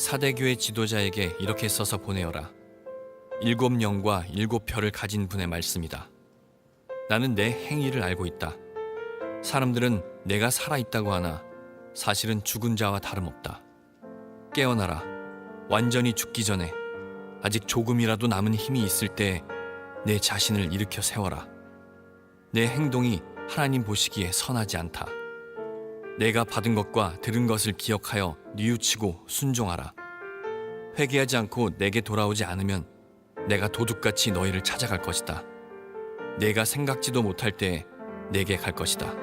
사대교회 지도자에게 이렇게 써서 보내어라. 7영과 7표를 가진 분의 말씀이다. 나는 내 행위를 알고 있다. 사람들은 내가 살아있다고 하나 사실은 죽은 자와 다름없다. 깨어나라. 완전히 죽기 전에 아직 조금이라도 남은 힘이 있을 때 내 자신을 일으켜 세워라. 내 행동이 하나님 보시기에 선하지 않다. 내가 받은 것과 들은 것을 기억하여 뉘우치고 순종하라. 회개하지 않고 내게 돌아오지 않으면 내가 도둑같이 너희를 찾아갈 것이다. 내가 생각지도 못할 때에 내게 갈 것이다.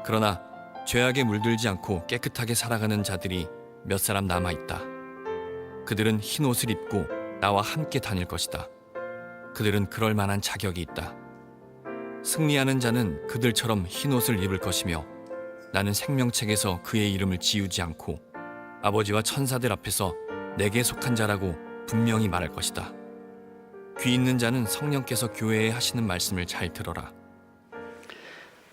그러나 죄악에 물들지 않고 깨끗하게 살아가는 자들이 몇 사람 남아있다. 그들은 흰 옷을 입고 나와 함께 다닐 것이다. 그들은 그럴 만한 자격이 있다. 승리하는 자는 그들처럼 흰 옷을 입을 것이며 나는 생명책에서 그의 이름을 지우지 않고 아버지와 천사들 앞에서 내게 속한 자라고 분명히 말할 것이다. 귀 있는 자는 성령께서 교회에 하시는 말씀을 잘 들어라.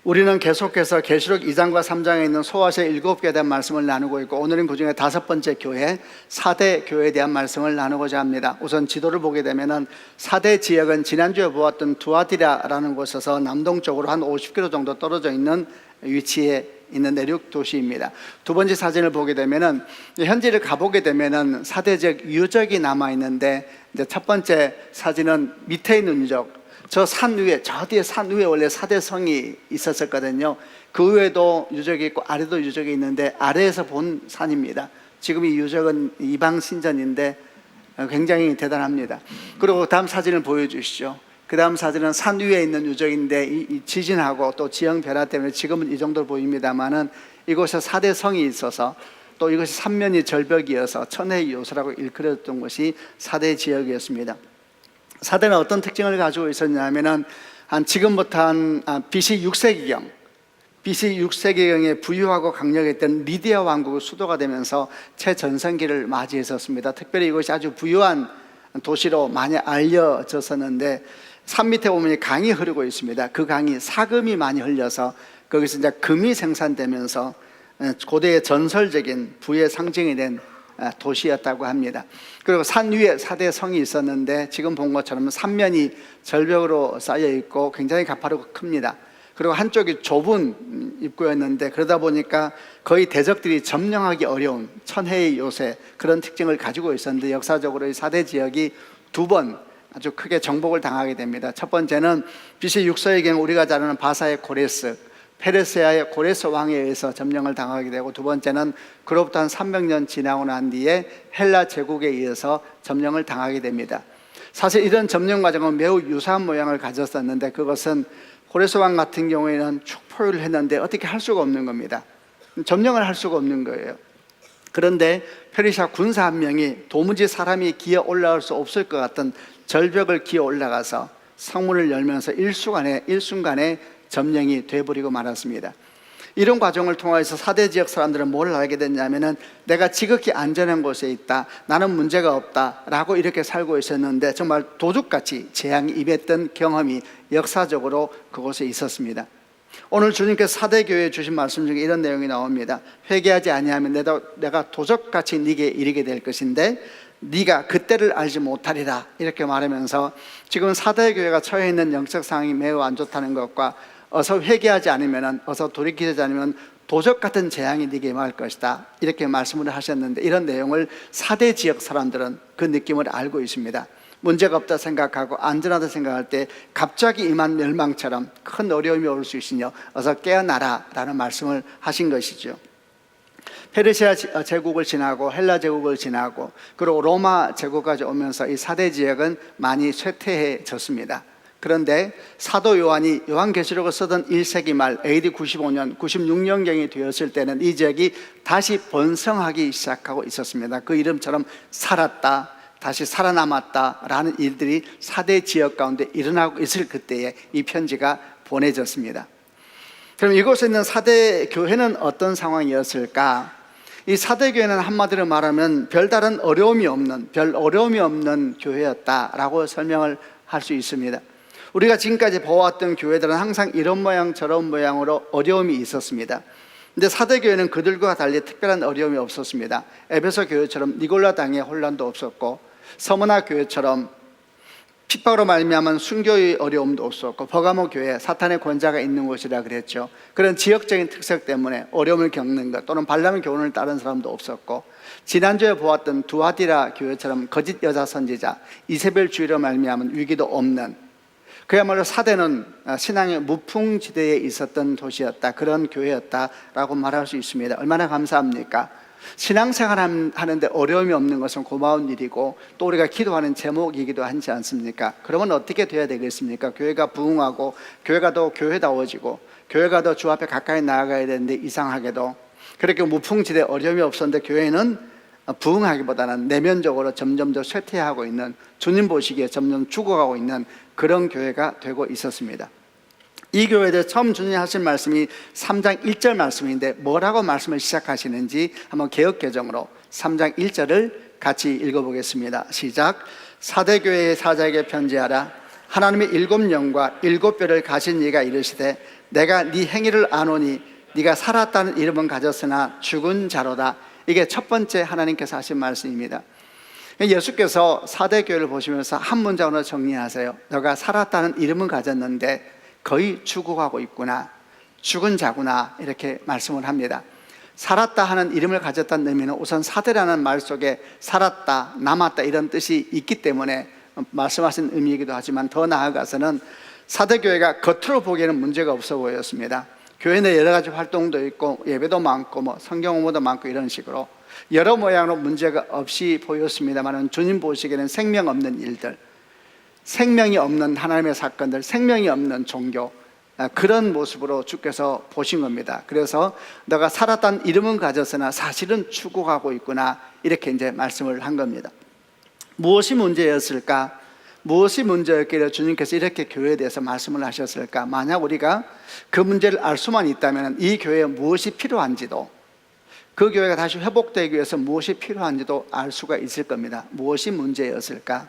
우리는 계속해서 계시록 2장과 3장에 있는 소아시아 7교회에 대한 말씀을 나누고 있고, 오늘은 그중에 5번째 교회, 사대 교회에 대한 말씀을 나누고자 합니다. 우선 지도를 보게 되면 사대 지역은 지난주에 보았던 두아디라라는 곳에서 남동쪽으로 한 50km 정도 떨어져 있는 위치에 있는 내륙 도시입니다. 두 번째 사진을 보게 되면 현지를 가보게 되면 사대 지역 유적이 남아 있는데, 이제 첫 번째 사진은 밑에 있는 유적, 저 산 위에, 저 뒤에 산 위에 원래 사대성이 있었거든요. 그 위에도 유적이 있고 아래도 유적이 있는데 아래에서 본 산입니다. 지금 이 유적은 이방 신전인데 굉장히 대단합니다. 그리고 다음 사진을 보여주시죠. 그 다음 사진은 산 위에 있는 유적인데 이 지진하고 또 지형 변화 때문에 지금은 이 정도로 보입니다만은 이곳에 사대성이 있어서, 또 이것이 삼면이 절벽이어서 천혜의 요소라고 일컬어졌던 것이 사대 지역이었습니다. 사대는 어떤 특징을 가지고 있었냐면은 지금부터 한 BC 6세기경에 부유하고 강력했던 리디아 왕국의 수도가 되면서 최전성기를 맞이했었습니다. 특별히 이것이 아주 부유한 도시로 많이 알려졌었는데, 산 밑에 보면 강이 흐르고 있습니다. 그 강이 사금이 많이 흘려서 거기서 이제 금이 생산되면서 고대의 전설적인 부의 상징이 된 도시였다고 합니다. 그리고 산 위에 사대성이 있었는데 지금 본 것처럼 삼면이 절벽으로 쌓여 있고 굉장히 가파르고 큽니다. 그리고 한쪽이 좁은 입구였는데 그러다 보니까 거의 대적들이 점령하기 어려운 천혜의 요새, 그런 특징을 가지고 있었는데, 역사적으로 이 사대 지역이 두 번 아주 크게 정복을 당하게 됩니다. 첫 번째는 BC 6세기경 우리가 잘 아는 바사의 고레스, 페르시아의 고레스 왕에 의해서 점령을 당하게 되고, 두 번째는 그로부터 한 300년 지나고 난 뒤에 헬라 제국에 의해서 점령을 당하게 됩니다. 사실 이런 점령 과정은 매우 유사한 모양을 가졌었는데, 그것은 고레스 왕 같은 경우에는 축포를 했는데 어떻게 할 수가 없는 겁니다. 점령을 할 수가 없는 거예요. 그런데 페르시아 군사 한 명이 도무지 사람이 기어 올라갈 수 없을 것 같은 절벽을 기어 올라가서 성문을 열면서 일순간에 점령이 돼버리고 말았습니다. 이런 과정을 통해서 사대 지역 사람들은 뭘 알게 됐냐면은 내가 지극히 안전한 곳에 있다, 나는 문제가 없다 라고 이렇게 살고 있었는데, 정말 도둑같이 재앙이 임했던 경험이 역사적으로 그곳에 있었습니다. 오늘 주님께서 사대교회에 주신 말씀 중에 이런 내용이 나옵니다. 회개하지 아니하면 내가 도적같이 네게 이르게 될 것인데 네가 그때를 알지 못하리라, 이렇게 말하면서 지금 사대교회가 처해 있는 영적 상황이 매우 안 좋다는 것과 어서 회개하지 않으면, 어서 돌이키지 않으면 도적 같은 재앙이 네게 임할 것이다, 이렇게 말씀을 하셨는데, 이런 내용을 사대 지역 사람들은 그 느낌을 알고 있습니다. 문제가 없다 생각하고 안전하다 생각할 때 갑자기 임한 멸망처럼 큰 어려움이 올 수 있으니 어서 깨어나라 라는 말씀을 하신 것이죠. 페르시아 제국을 지나고 헬라 제국을 지나고 그리고 로마 제국까지 오면서 이 사대 지역은 많이 쇠퇴해졌습니다. 그런데 사도 요한이 요한계시록을 쓰던 1세기 말 AD 95년, 96년경이 되었을 때는 이 지역이 다시 번성하기 시작하고 있었습니다. 그 이름처럼 살았다, 다시 살아남았다라는 일들이 사대 지역 가운데 일어나고 있을 그때에 이 편지가 보내졌습니다. 그럼 이곳에 있는 사대 교회는 어떤 상황이었을까? 이 사대 교회는 한마디로 말하면 별다른 어려움이 없는 교회였다라고 설명을 할 수 있습니다. 우리가 지금까지 보았던 교회들은 항상 이런 모양 저런 모양으로 어려움이 있었습니다. 근데 사대 교회는 그들과 달리 특별한 어려움이 없었습니다. 에베소 교회처럼 니골라 당의 혼란도 없었고, 서머나 교회처럼 핍박으로 말미암은 순교의 어려움도 없었고, 버가모 교회 사탄의 권자가 있는 곳이라 그랬죠. 그런 지역적인 특색 때문에 어려움을 겪는 것, 또는 발람의 교훈을 따른 사람도 없었고, 지난주에 보았던 두아디라 교회처럼 거짓 여자 선지자 이세벨주의로 말미암은 위기도 없는, 그야말로 사대는 신앙의 무풍지대에 있었던 도시였다, 그런 교회였다라고 말할 수 있습니다. 얼마나 감사합니까? 신앙생활 하는데 어려움이 없는 것은 고마운 일이고, 또 우리가 기도하는 제목이기도 하지 않습니까? 그러면 어떻게 돼야 되겠습니까? 교회가 부흥하고, 교회가 더 교회다워지고, 교회가 더 주 앞에 가까이 나아가야 되는데, 이상하게도 그렇게 무풍지대 어려움이 없었는데 교회는 부흥하기보다는 내면적으로 점점 더 쇠퇴하고 있는, 주님 보시기에 점점 죽어가고 있는 그런 교회가 되고 있었습니다. 이 교회에 대해 처음 주님이 하신 말씀이 3장 1절 말씀인데, 뭐라고 말씀을 시작하시는지 한번 개역개정으로 3장 1절을 같이 읽어보겠습니다. 시작. 사대교회의 사자에게 편지하라. 하나님의 7영과 7뼈를 가진 이가 이르시되, 내가 네 행위를 아노니 네가 살았다는 이름은 가졌으나 죽은 자로다. 이게 첫 번째 하나님께서 하신 말씀입니다. 예수께서 사대교회를 보시면서 한 문장으로 정리하세요. 너가 살았다는 이름은 가졌는데 거의 죽어가고 있구나, 죽은 자구나, 이렇게 말씀을 합니다. 살았다 하는 이름을 가졌다는 의미는 우선 사대라는 말 속에 살았다, 남았다 이런 뜻이 있기 때문에 말씀하신 의미이기도 하지만, 더 나아가서는 사대교회가 겉으로 보기에는 문제가 없어 보였습니다. 교회 내 여러 가지 활동도 있고, 예배도 많고, 성경 공부도 많고, 이런 식으로 여러 모양으로 문제가 없이 보였습니다만, 주님 보시기에는 생명 없는 일들, 생명이 없는 하나님의 사건들, 생명이 없는 종교, 그런 모습으로 주께서 보신 겁니다. 그래서 너가 살았다는 이름은 가졌으나 사실은 죽어가고 있구나, 이렇게 이제 말씀을 한 겁니다. 무엇이 문제였을까? 무엇이 문제였길래 주님께서 이렇게 교회에 대해서 말씀을 하셨을까? 만약 우리가 그 문제를 알 수만 있다면 이 교회에 무엇이 필요한지도, 그 교회가 다시 회복되기 위해서 무엇이 필요한지도 알 수가 있을 겁니다. 무엇이 문제였을까?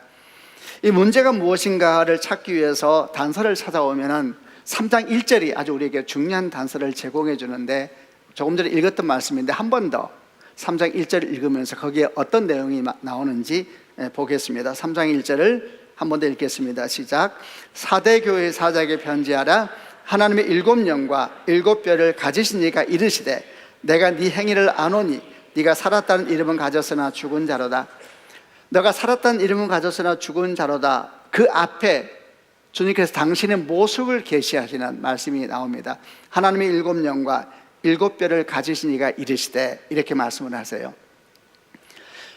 이 문제가 무엇인가를 찾기 위해서 단서를 찾아오면은 3장 1절이 아주 우리에게 중요한 단서를 제공해 주는데, 조금 전에 읽었던 말씀인데 한 번 더 3장 1절을 읽으면서 거기에 어떤 내용이 나오는지 보겠습니다. 3장 1절을 한 번 더 읽겠습니다. 시작. 사대교회 사자에게 편지하라. 하나님의 7영과 7뼈를 가지신 이가 이르시되, 내가 네 행위를 아노니 네가 살았다는 이름은 가졌으나 죽은 자로다. 너가 살았다는 이름은 가졌으나 죽은 자로다. 그 앞에 주님께서 당신의 모습을 계시하시는 말씀이 나옵니다. 하나님의 7영과 7뼈를 가지신 이가 이르시되, 이렇게 말씀을 하세요.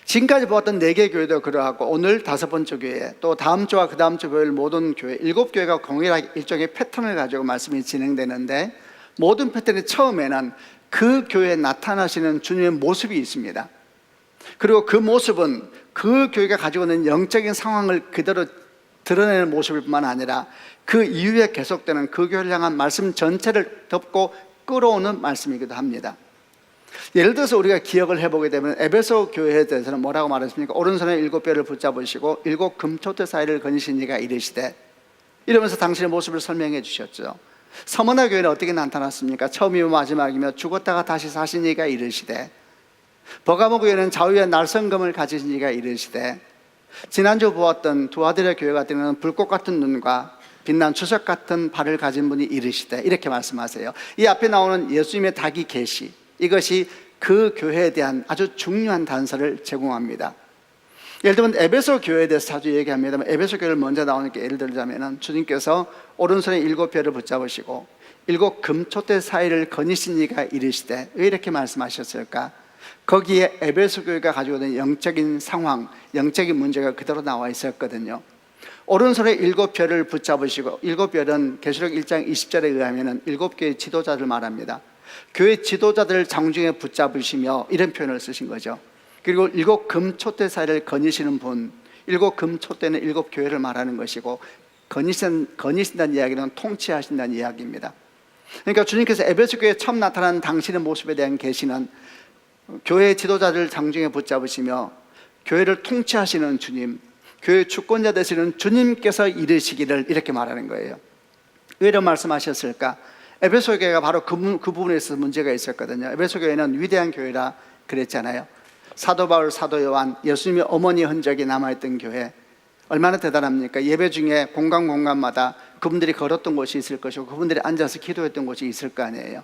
지금까지 보았던 4개 교회도 그러하고, 오늘 5번째 교회, 또 다음 주와 그 다음 주 교회, 모든 교회 7교회가 공일하게 일종의 패턴을 가지고 말씀이 진행되는데, 모든 패턴의 처음에는 그 교회에 나타나시는 주님의 모습이 있습니다. 그리고 그 모습은 그 교회가 가지고 있는 영적인 상황을 그대로 드러내는 모습일 뿐만 아니라, 그 이후에 계속되는 그 교회를 향한 말씀 전체를 덮고 끌어오는 말씀이기도 합니다. 예를 들어서 우리가 기억을 해보게 되면, 에베소 교회에 대해서는 뭐라고 말했습니까? 오른손에 7뼈를 붙잡으시고 7 금초대 사이를 거니신 이가 이르시되, 이러면서 당신의 모습을 설명해 주셨죠. 서머나 교회는 어떻게 나타났습니까? 처음이며 마지막이며 죽었다가 다시 사신 이가 이르시되, 버가모 교회는 좌우에 날성검을 가지신 이가 이르시되, 지난주 보았던 두아디라 교회 같은 경우는 불꽃 같은 눈과 빛난 주석 같은 발을 가진 분이 이르시되, 이렇게 말씀하세요. 이 앞에 나오는 예수님의 닭이 계시, 이것이 그 교회에 대한 아주 중요한 단서를 제공합니다. 예를 들면 에베소 교회에 대해서 자주 얘기합니다만, 에베소 교회를 먼저 나오는 게, 예를 들자면 주님께서 오른손에 7뼈를 붙잡으시고 7 금초대 사이를 거니신 이가 이르시되, 왜 이렇게 말씀하셨을까? 거기에 에베소 교회가 가지고 있는 영적인 상황, 영적인 문제가 그대로 나와 있었거든요. 오른손에 7뼈를 붙잡으시고, 7뼈는 계시록 1장 20절에 의하면 7개의 지도자를 말합니다. 교회 지도자들 장중에 붙잡으시며, 이런 표현을 쓰신 거죠. 그리고 7 금초대 사이를 거니시는 분, 7 금초대는 7 교회를 말하는 것이고, 거니신다는 이야기는 통치하신다는 이야기입니다. 그러니까 주님께서 에베소 교회에 처음 나타난 당신의 모습에 대한 계시는 교회 지도자들 장중에 붙잡으시며 교회를 통치하시는 주님, 교회 주권자 되시는 주님께서 이르시기를, 이렇게 말하는 거예요. 왜 이런 말씀하셨을까? 에베소 교회가 바로 그 부분에 있어서 문제가 있었거든요. 에베소 교회는 위대한 교회라 그랬잖아요. 사도 바울, 사도 요한, 예수님의 어머니 흔적이 남아있던 교회, 얼마나 대단합니까? 예배 중에 공간마다 그분들이 걸었던 곳이 있을 것이고 그분들이 앉아서 기도했던 곳이 있을 거 아니에요.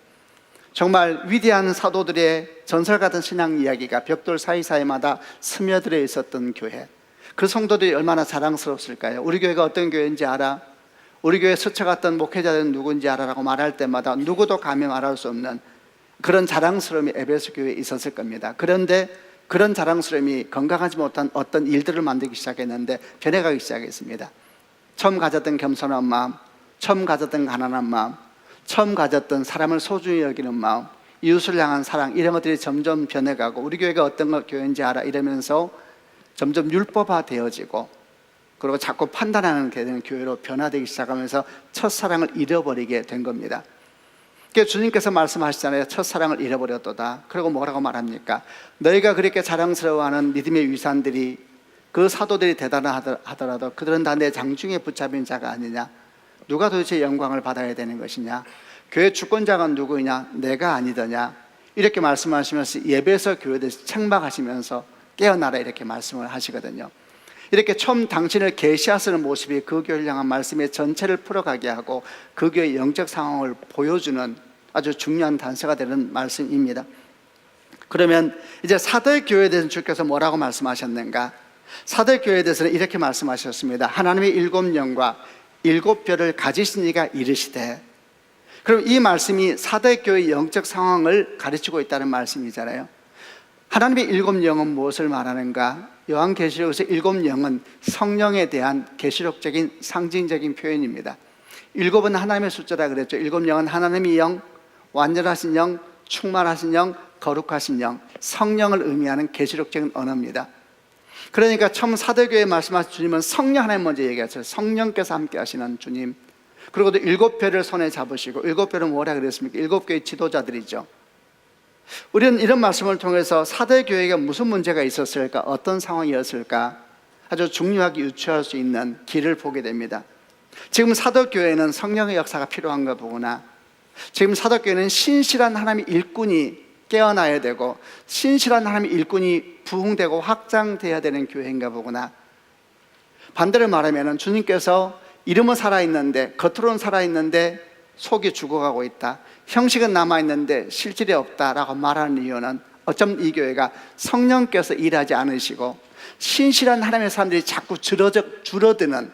정말 위대한 사도들의 전설 같은 신앙 이야기가 벽돌 사이사이마다 스며들어 있었던 교회, 그 성도들이 얼마나 자랑스러웠을까요? 우리 교회가 어떤 교회인지 알아? 우리 교회 스쳐갔던 목회자들은 누군지 알아라고 말할 때마다 누구도 감히 말할 수 없는 그런 자랑스러움이 에베소 교회에 있었을 겁니다. 그런데 그런 자랑스러움이 건강하지 못한 어떤 일들을 만들기 시작했는데 변해가기 시작했습니다. 처음 가졌던 겸손한 마음, 처음 가졌던 가난한 마음, 처음 가졌던 사람을 소중히 여기는 마음, 이웃을 향한 사랑, 이런 것들이 점점 변해가고 우리 교회가 어떤 교회인지 알아 이러면서 점점 율법화 되어지고 그리고 자꾸 판단하는 교회로 변화되기 시작하면서 첫사랑을 잃어버리게 된 겁니다. 그러니까 주님께서 말씀하시잖아요. 첫사랑을 잃어버렸도다. 그리고 뭐라고 말합니까? 너희가 그렇게 자랑스러워하는 믿음의 위산들이, 그 사도들이 대단하더라도 그들은 다 내 장중에 붙잡힌 자가 아니냐? 누가 도대체 영광을 받아야 되는 것이냐? 교회 주권자가 누구냐? 내가 아니더냐? 이렇게 말씀하시면서 예배서 교회에 대해서 책망하시면서 깨어나라 이렇게 말씀을 하시거든요. 이렇게 처음 당신을 계시하시는 모습이 그 교회를 향한 말씀의 전체를 풀어가게 하고 그 교회의 영적 상황을 보여주는 아주 중요한 단서가 되는 말씀입니다. 그러면 이제 사도교회에 대해서 주께서 뭐라고 말씀하셨는가? 사도교회에 대해서는 이렇게 말씀하셨습니다. 하나님의 7영과 7별을 가지신 이가 이르시되, 그럼 이 말씀이 사도교회의 영적 상황을 가르치고 있다는 말씀이잖아요. 하나님의 7영은 무엇을 말하는가? 요한계시록에서 7영은 성령에 대한 계시록적인 상징적인 표현입니다. 7은 하나님의 숫자라 그랬죠. 7영은 하나님의 영, 완전하신 영, 충만하신 영, 거룩하신 영, 성령을 의미하는 계시록적인 언어입니다. 그러니까 처음 사도교회에 말씀하신 주님은 성령 하나님 먼저 얘기하셨어요. 성령께서 함께 하시는 주님. 그리고 또 7별을 손에 잡으시고, 7별은 뭐라 그랬습니까? 7교회 지도자들이죠. 우리는 이런 말씀을 통해서 사도교회가 무슨 문제가 있었을까, 어떤 상황이었을까 아주 중요하게 유추할 수 있는 길을 보게 됩니다. 지금 사도교회는 성령의 역사가 필요한가 보구나. 지금 사도교회는 신실한 하나님의 일꾼이 깨어나야 되고 신실한 하나님의 일꾼이 부흥되고 확장돼야 되는 교회인가 보구나. 반대로 말하면 주님께서 이름은 살아있는데, 겉으로는 살아있는데 속이 죽어가고 있다, 형식은 남아있는데 실질이 없다라고 말하는 이유는 어쩌면 이 교회가 성령께서 일하지 않으시고 신실한 하나님의 사람들이 자꾸 줄어드는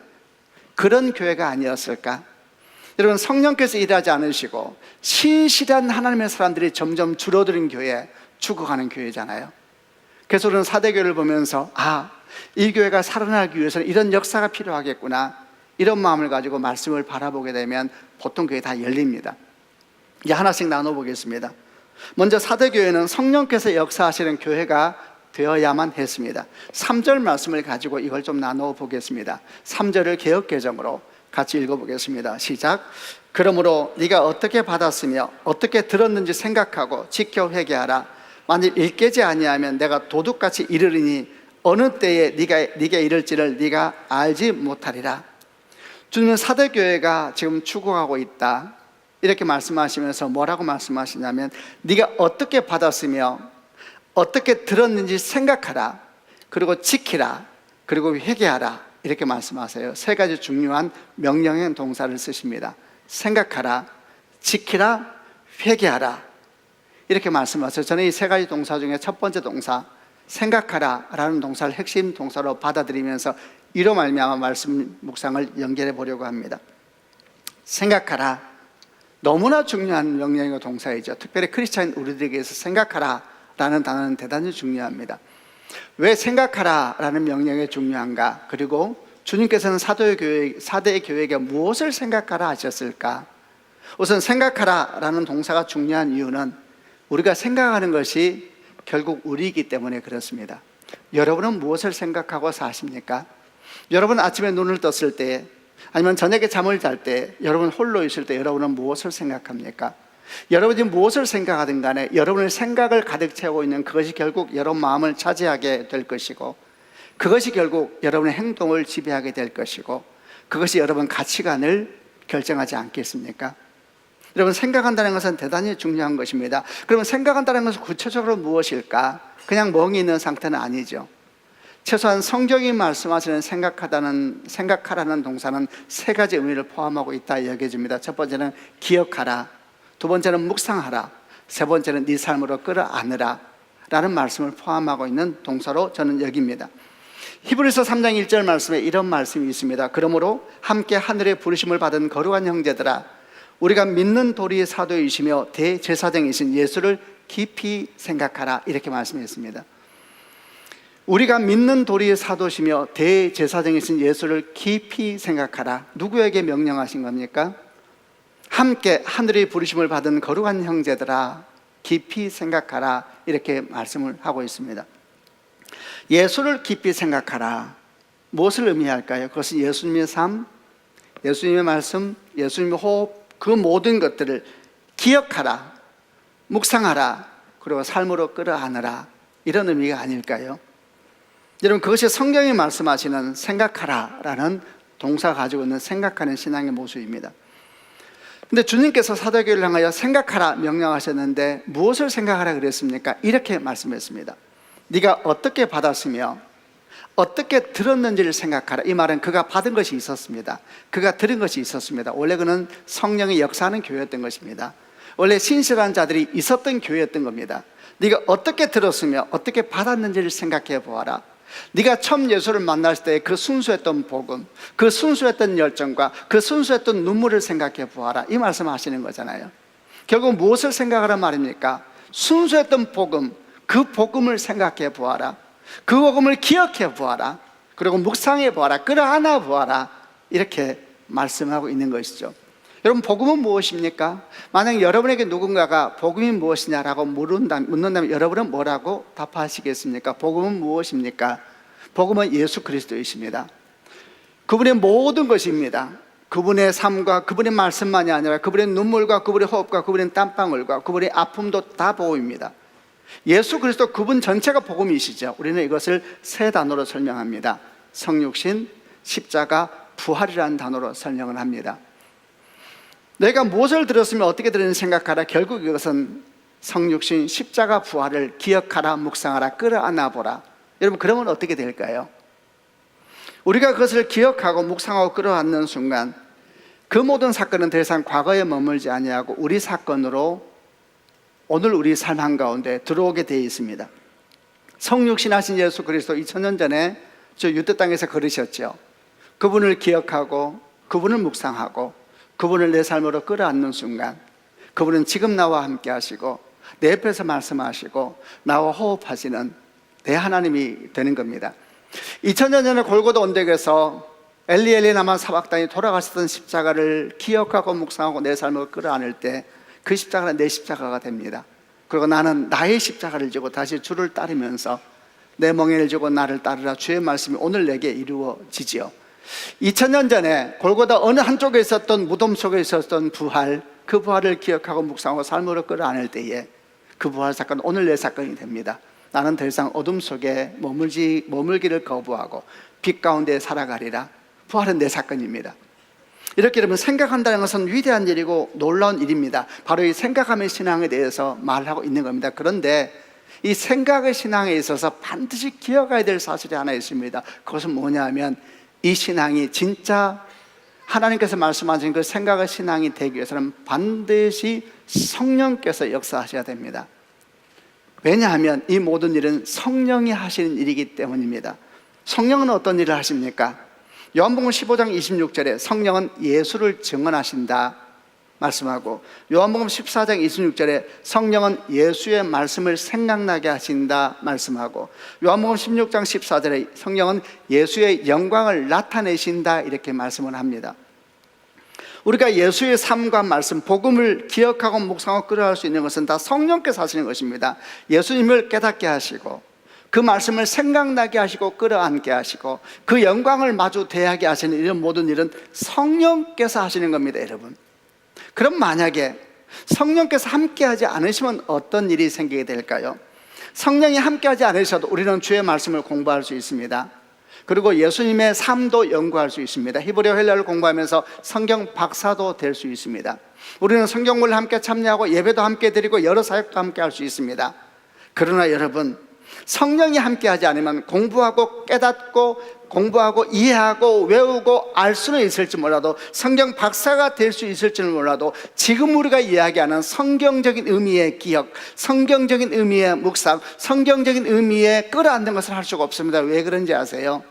그런 교회가 아니었을까? 여러분, 성령께서 일하지 않으시고 신실한 하나님의 사람들이 점점 줄어드는 교회, 죽어가는 교회잖아요. 그래서 우리는 사대교회를 보면서 이 교회가 살아나기 위해서는 이런 역사가 필요하겠구나, 이런 마음을 가지고 말씀을 바라보게 되면 보통 그게 다 열립니다. 이제 하나씩 나눠보겠습니다. 먼저 사도교회는 성령께서 역사하시는 교회가 되어야만 했습니다. 3절 말씀을 가지고 이걸 좀 나눠보겠습니다. 3절을 개역개정으로 같이 읽어보겠습니다. 시작. 그러므로 네가 어떻게 받았으며 어떻게 들었는지 생각하고 지켜 회개하라. 만일 읽게지 아니하면 내가 도둑같이 이르리니 어느 때에 네가 이를지를 네가 알지 못하리라. 주님은 사도교회가 지금 죽어가고 있다 이렇게 말씀하시면서 뭐라고 말씀하시냐면, 네가 어떻게 받았으며 어떻게 들었는지 생각하라, 그리고 지키라, 그리고 회개하라 이렇게 말씀하세요. 세 가지 중요한 명령형 동사를 쓰십니다. 생각하라, 지키라, 회개하라 이렇게 말씀하세요. 저는 이 세 가지 동사 중에 첫 번째 동사 생각하라 라는 동사를 핵심 동사로 받아들이면서 이로 말미암아 말씀 묵상을 연결해 보려고 합니다. 생각하라, 너무나 중요한 명령의 동사이죠. 특별히 크리스찬 우리들에게서 생각하라 라는 단어는 대단히 중요합니다. 왜 생각하라 라는 명령이 중요한가? 그리고 주님께서는 사대 교회에게 무엇을 생각하라 하셨을까? 우선 생각하라 라는 동사가 중요한 이유는 우리가 생각하는 것이 결국 우리이기 때문에 그렇습니다. 여러분은 무엇을 생각하고 사십니까? 여러분 아침에 눈을 떴을 때, 아니면 저녁에 잠을 잘 때, 여러분 홀로 있을 때 여러분은 무엇을 생각합니까? 여러분이 무엇을 생각하든 간에 여러분의 생각을 가득 채우고 있는 그것이 결국 여러분 마음을 차지하게 될 것이고, 그것이 결국 여러분의 행동을 지배하게 될 것이고, 그것이 여러분 가치관을 결정하지 않겠습니까? 여러분, 생각한다는 것은 대단히 중요한 것입니다. 그러면 생각한다는 것은 구체적으로 무엇일까? 그냥 멍이 있는 상태는 아니죠. 최소한 성경이 말씀하시는 생각하라는 동사는 세 가지 의미를 포함하고 있다 여겨집니다. 첫 번째는 기억하라, 두 번째는 묵상하라, 세 번째는 네 삶으로 끌어안으라 라는 말씀을 포함하고 있는 동사로 저는 여깁니다. 히브리서 3장 1절 말씀에 이런 말씀이 있습니다. 그러므로 함께 하늘의 부르심을 받은 거룩한 형제들아, 우리가 믿는 도리의 사도이시며 대제사장이신 예수를 깊이 생각하라, 이렇게 말씀했습니다. 우리가 믿는 도리의 사도시며 대제사장이신 예수를 깊이 생각하라. 누구에게 명령하신 겁니까? 함께 하늘의 부르심을 받은 거룩한 형제들아, 깊이 생각하라, 이렇게 말씀을 하고 있습니다. 예수를 깊이 생각하라. 무엇을 의미할까요? 그것은 예수님의 삶, 예수님의 말씀, 예수님의 호흡, 그 모든 것들을 기억하라, 묵상하라, 그리고 삶으로 끌어안으라, 이런 의미가 아닐까요? 여러분, 그것이 성경이 말씀하시는 생각하라라는 동사가 가지고 있는 생각하는 신앙의 모습입니다. 근데 주님께서 사도교회를 향하여 생각하라 명령하셨는데 무엇을 생각하라 그랬습니까? 이렇게 말씀했습니다. 네가 어떻게 받았으며 어떻게 들었는지를 생각하라. 이 말은 그가 받은 것이 있었습니다. 그가 들은 것이 있었습니다. 원래 그는 성령의 역사하는 교회였던 것입니다. 원래 신실한 자들이 있었던 교회였던 겁니다. 네가 어떻게 들었으며 어떻게 받았는지를 생각해 보아라. 네가 처음 예수를 만났을 때 그 순수했던 복음, 그 순수했던 열정과 그 순수했던 눈물을 생각해 보아라, 이 말씀 하시는 거잖아요. 결국 무엇을 생각하란 말입니까? 순수했던 복음, 그 복음을 생각해 보아라, 그 복음을 기억해 보아라, 그리고 묵상해 보아라, 끌어안아 보아라, 이렇게 말씀하고 있는 것이죠. 여러분, 복음은 무엇입니까? 만약 여러분에게 누군가가 복음이 무엇이냐라고 묻는다면 여러분은 뭐라고 답하시겠습니까? 복음은 무엇입니까? 복음은 예수 그리스도이십니다. 그분의 모든 것입니다. 그분의 삶과 그분의 말씀만이 아니라 그분의 눈물과 그분의 호흡과 그분의 땀방울과 그분의 아픔도 다 복음입니다. 예수 그리스도 그분 전체가 복음이시죠. 우리는 이것을 세 단어로 설명합니다. 성육신, 십자가, 부활이라는 단어로 설명을 합니다. 내가 무엇을 들었으면 어떻게 들었는지 생각하라. 결국 이것은 성육신, 십자가, 부활을 기억하라, 묵상하라, 끌어안아 보라. 여러분, 그러면 어떻게 될까요? 우리가 그것을 기억하고 묵상하고 끌어안는 순간 그 모든 사건은 더 이상 과거에 머물지 아니하고 우리 사건으로 오늘 우리 삶 한가운데 들어오게 되어 있습니다. 성육신하신 예수 그리스도 2000년 전에 저 유대 땅에서 걸으셨죠. 그분을 기억하고 그분을 묵상하고 그분을 내 삶으로 끌어안는 순간 그분은 지금 나와 함께 하시고 내 옆에서 말씀하시고 나와 호흡하시는 내 하나님이 되는 겁니다. 2000년 전에 골고다 언덕에서 엘리 엘리 라마 사박단이 돌아가셨던 십자가를 기억하고 묵상하고 내 삶을 끌어안을 때 그 십자가는 내 십자가가 됩니다. 그리고 나는 나의 십자가를 지고 다시 주를 따르면서 내 멍에를 지고 나를 따르라, 주의 말씀이 오늘 내게 이루어지지요. 2000년 전에 골고다 어느 한쪽에 있었던 무덤 속에 있었던 부활, 그 부활을 기억하고 묵상하고 삶으로 끌어안을 때에 그 부활 사건은 오늘 내 사건이 됩니다. 나는 더 이상 어둠 속에 머물기를 거부하고 빛 가운데 살아가리라. 부활은 내 사건입니다. 이렇게 여러분, 생각한다는 것은 위대한 일이고 놀라운 일입니다. 바로 이 생각하면 신앙에 대해서 말하고 있는 겁니다. 그런데 이 생각의 신앙에 있어서 반드시 기억해야 될 사실이 하나 있습니다. 그것은 뭐냐 하면 이 신앙이 진짜 하나님께서 말씀하신 그 생각의 신앙이 되기 위해서는 반드시 성령께서 역사하셔야 됩니다. 왜냐하면 이 모든 일은 성령이 하시는 일이기 때문입니다. 성령은 어떤 일을 하십니까? 요한복음 15장 26절에 성령은 예수를 증언하신다 말씀하고, 요한복음 14장 26절에 성령은 예수의 말씀을 생각나게 하신다 말씀하고, 요한복음 16장 14절에 성령은 예수의 영광을 나타내신다 이렇게 말씀을 합니다. 우리가 예수의 삶과 말씀, 복음을 기억하고 묵상하고 끌어갈 수 있는 것은 다 성령께서 하시는 것입니다. 예수님을 깨닫게 하시고 그 말씀을 생각나게 하시고 끌어안게 하시고 그 영광을 마주 대하게 하시는 이런 모든 일은 성령께서 하시는 겁니다, 여러분. 그럼 만약에 성령께서 함께하지 않으시면 어떤 일이 생기게 될까요? 성령이 함께하지 않으셔도 우리는 주의 말씀을 공부할 수 있습니다. 그리고 예수님의 삶도 연구할 수 있습니다. 히브리어 헬라어를 공부하면서 성경 박사도 될 수 있습니다. 우리는 성경을 함께 참여하고 예배도 함께 드리고 여러 사역도 함께 할 수 있습니다. 그러나 여러분, 성령이 함께하지 않으면 공부하고 깨닫고 공부하고 이해하고 외우고 알 수는 있을지 몰라도, 성경 박사가 될 수 있을지는 몰라도, 지금 우리가 이야기하는 성경적인 의미의 기억, 성경적인 의미의 묵상, 성경적인 의미의 끌어안는 것을 할 수가 없습니다. 왜 그런지 아세요?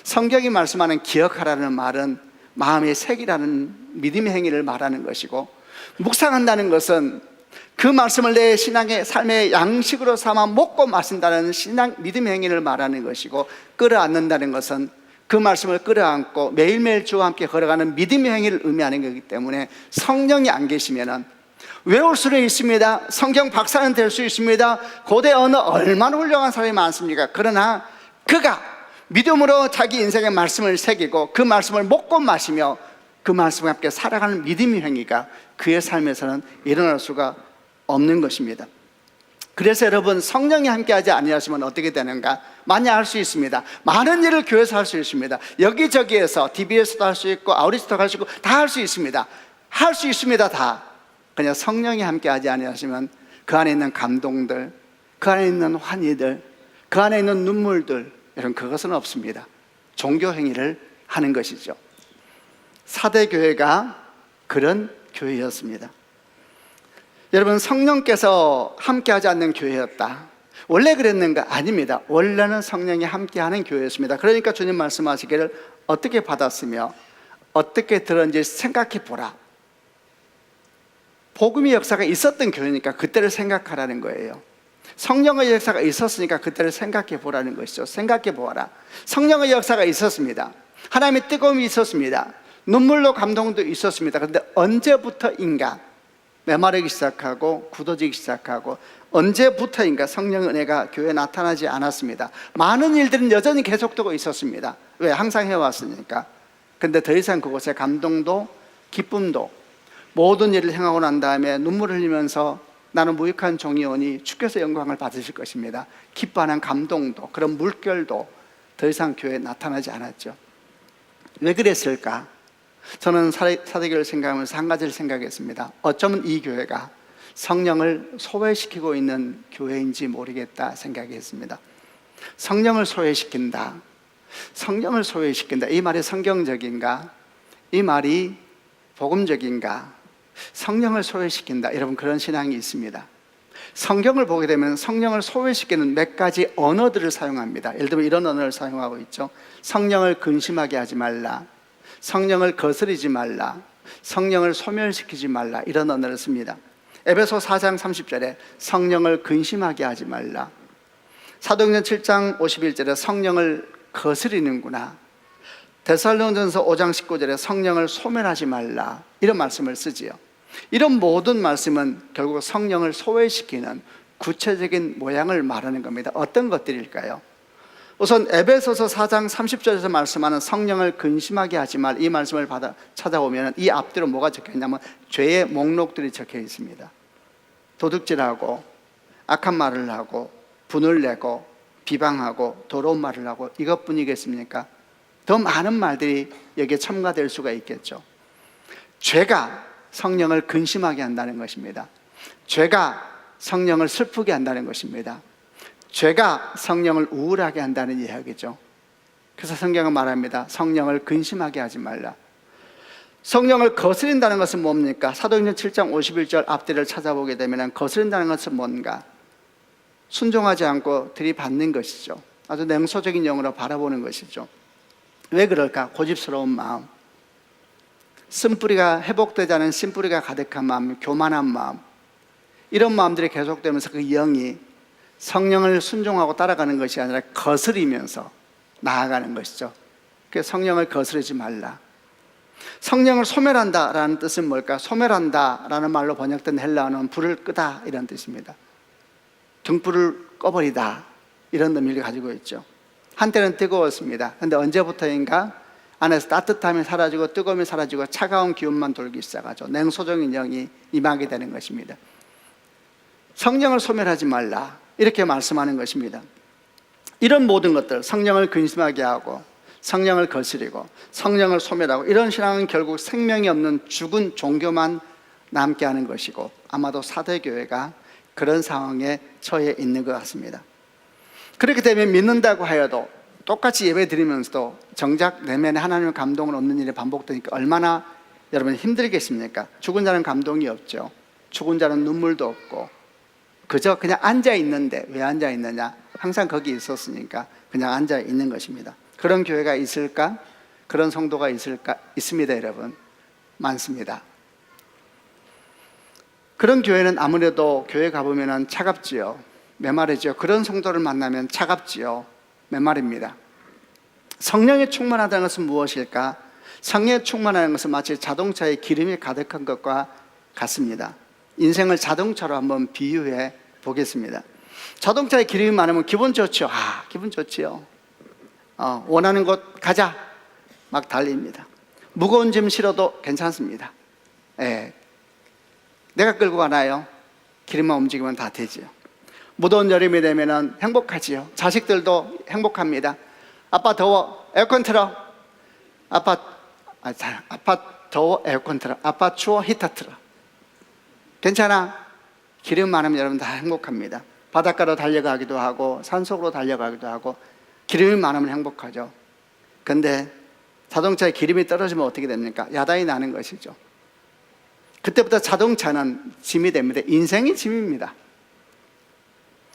성경이 말씀하는 기억하라는 말은 마음의 색이라는 믿음의 행위를 말하는 것이고, 묵상한다는 것은 그 말씀을 내 신앙의 삶의 양식으로 삼아 먹고 마신다는 신앙 믿음의 행위를 말하는 것이고, 끌어안는다는 것은 그 말씀을 끌어안고 매일매일 주와 함께 걸어가는 믿음의 행위를 의미하는 것이기 때문에, 성령이 안 계시면은 외울 수는 있습니다. 성경 박사는 될 수 있습니다. 고대 언어 얼마나 훌륭한 사람이 많습니까? 그러나 그가 믿음으로 자기 인생의 말씀을 새기고 그 말씀을 먹고 마시며 그 말씀과 함께 살아가는 믿음의 행위가 그의 삶에서는 일어날 수가 없는 것입니다. 그래서 여러분, 성령이 함께하지 아니하시면 어떻게 되는가? 많이 알 수 있습니다. 많은 일을 교회에서 할 수 있습니다. 여기저기에서 TV에서도 할 수 있고 아우리스도 할 수 있고 다 할 수 있습니다. 할 수 있습니다. 다. 그냥 성령이 함께하지 아니하시면 그 안에 있는 감동들, 그 안에 있는 환희들, 그 안에 있는 눈물들, 이런 그것은 없습니다. 종교 행위를 하는 것이죠. 사대 교회가 그런 교회였습니다. 여러분, 성령께서 함께하지 않는 교회였다, 원래 그랬는가? 아닙니다. 원래는 성령이 함께하는 교회였습니다. 그러니까 주님 말씀하시기를 어떻게 받았으며 어떻게 들었는지 생각해 보라. 복음의 역사가 있었던 교회니까 그때를 생각하라는 거예요. 성령의 역사가 있었으니까 그때를 생각해 보라는 것이죠. 생각해 보아라. 성령의 역사가 있었습니다. 하나님의 뜨거움이 있었습니다. 눈물로 감동도 있었습니다. 그런데 언제부터인가 메마르기 시작하고 굳어지기 시작하고, 언제부터인가 성령의 은혜가 교회에 나타나지 않았습니다. 많은 일들은 여전히 계속되고 있었습니다. 왜? 항상 해왔으니까. 근데 더 이상 그곳에 감동도 기쁨도, 모든 일을 행하고 난 다음에 눈물을 흘리면서 나는 무익한 종이오니 주께서 영광을 받으실 것입니다, 기뻐하는 감동도, 그런 물결도 더 이상 교회에 나타나지 않았죠. 왜 그랬을까? 저는 사대교회를 생각하면서 한 가지를 생각했습니다. 어쩌면 이 교회가 성령을 소외시키고 있는 교회인지 모르겠다 생각했습니다. 성령을 소외시킨다, 성령을 소외시킨다, 이 말이 성경적인가? 이 말이 복음적인가? 성령을 소외시킨다, 여러분, 그런 신앙이 있습니다. 성경을 보게 되면 성령을 소외시키는 몇 가지 언어들을 사용합니다. 예를 들면 이런 언어를 사용하고 있죠. 성령을 근심하게 하지 말라, 성령을 거스르지 말라, 성령을 소멸시키지 말라, 이런 언어를 씁니다. 에베소 4장 30절에 성령을 근심하게 하지 말라, 사도행전 7장 51절에 성령을 거스리는구나, 데살로니가전서 5장 19절에 성령을 소멸하지 말라, 이런 말씀을 쓰지요. 이런 모든 말씀은 결국 성령을 소외시키는 구체적인 모양을 말하는 겁니다. 어떤 것들일까요? 우선 에베소서 4장 30절에서 말씀하는 성령을 근심하게 하지 말, 이 말씀을 찾아보면 이 앞뒤로 뭐가 적혀 있냐면 죄의 목록들이 적혀 있습니다. 도둑질하고 악한 말을 하고 분을 내고 비방하고 더러운 말을 하고, 이것뿐이겠습니까? 더 많은 말들이 여기에 첨가될 수가 있겠죠. 죄가 성령을 근심하게 한다는 것입니다. 죄가 성령을 슬프게 한다는 것입니다. 죄가 성령을 우울하게 한다는 이야기죠. 그래서 성경은 말합니다. 성령을 근심하게 하지 말라. 성령을 거스린다는 것은 뭡니까? 사도행전 7장 51절 앞뒤를 찾아보게 되면 거스린다는 것은 뭔가? 순종하지 않고 들이받는 것이죠. 아주 냉소적인 영으로 바라보는 것이죠. 왜 그럴까? 고집스러운 마음, 쓴뿌리가 회복되지 않은 쓴뿌리가 가득한 마음, 교만한 마음, 이런 마음들이 계속되면서 그 영이 성령을 순종하고 따라가는 것이 아니라 거스리면서 나아가는 것이죠. 그래서 성령을 거스르지 말라. 성령을 소멸한다라는 뜻은 뭘까? 소멸한다라는 말로 번역된 헬라어는 불을 끄다, 이런 뜻입니다. 등불을 꺼버리다, 이런 의미를 가지고 있죠. 한때는 뜨거웠습니다. 그런데 언제부터인가 안에서 따뜻함이 사라지고 뜨거움이 사라지고 차가운 기운만 돌기 시작하죠. 냉소적인 영이 임하게 되는 것입니다. 성령을 소멸하지 말라, 이렇게 말씀하는 것입니다. 이런 모든 것들, 성령을 근심하게 하고 성령을 거스리고 성령을 소멸하고, 이런 신앙은 결국 생명이 없는 죽은 종교만 남게 하는 것이고, 아마도 사대교회가 그런 상황에 처해 있는 것 같습니다. 그렇게 되면 믿는다고 하여도 똑같이 예배 드리면서도 정작 내면에 하나님의 감동을 얻는 일이 반복되니까 얼마나 여러분 힘들겠습니까? 죽은 자는 감동이 없죠. 죽은 자는 눈물도 없고, 그저 그냥 앉아 있는데 왜 앉아 있느냐? 항상 거기 있었으니까 그냥 앉아 있는 것입니다. 그런 교회가 있을까? 그런 성도가 있을까? 있습니다, 여러분. 많습니다. 그런 교회는 아무래도 교회 가보면 차갑지요. 메마르죠. 그런 성도를 만나면 차갑지요. 메마릅니다. 성령에 충만하다는 것은 무엇일까? 성령에 충만하는 것은 마치 자동차에 기름이 가득한 것과 같습니다. 인생을 자동차로 한번 비유해 보겠습니다. 자동차에 기름이 많으면 기분 좋죠. 기분 좋지요. 원하는 곳 가자. 막 달립니다. 무거운 짐 실어도 괜찮습니다. 내가 끌고 가나요? 기름만 움직이면 다 되지요. 무더운 여름이 되면 행복하지요. 자식들도 행복합니다. 아빠 더워, 에어컨 틀어. 아빠 더워, 에어컨 틀어. 아빠 추워, 히터 틀어. 괜찮아. 기름 많으면 여러분 다 행복합니다. 바닷가로 달려가기도 하고 산속으로 달려가기도 하고, 기름이 많으면 행복하죠. 근데 자동차에 기름이 떨어지면 어떻게 됩니까? 야단이 나는 것이죠. 그때부터 자동차는 짐이 됩니다. 인생이 짐입니다.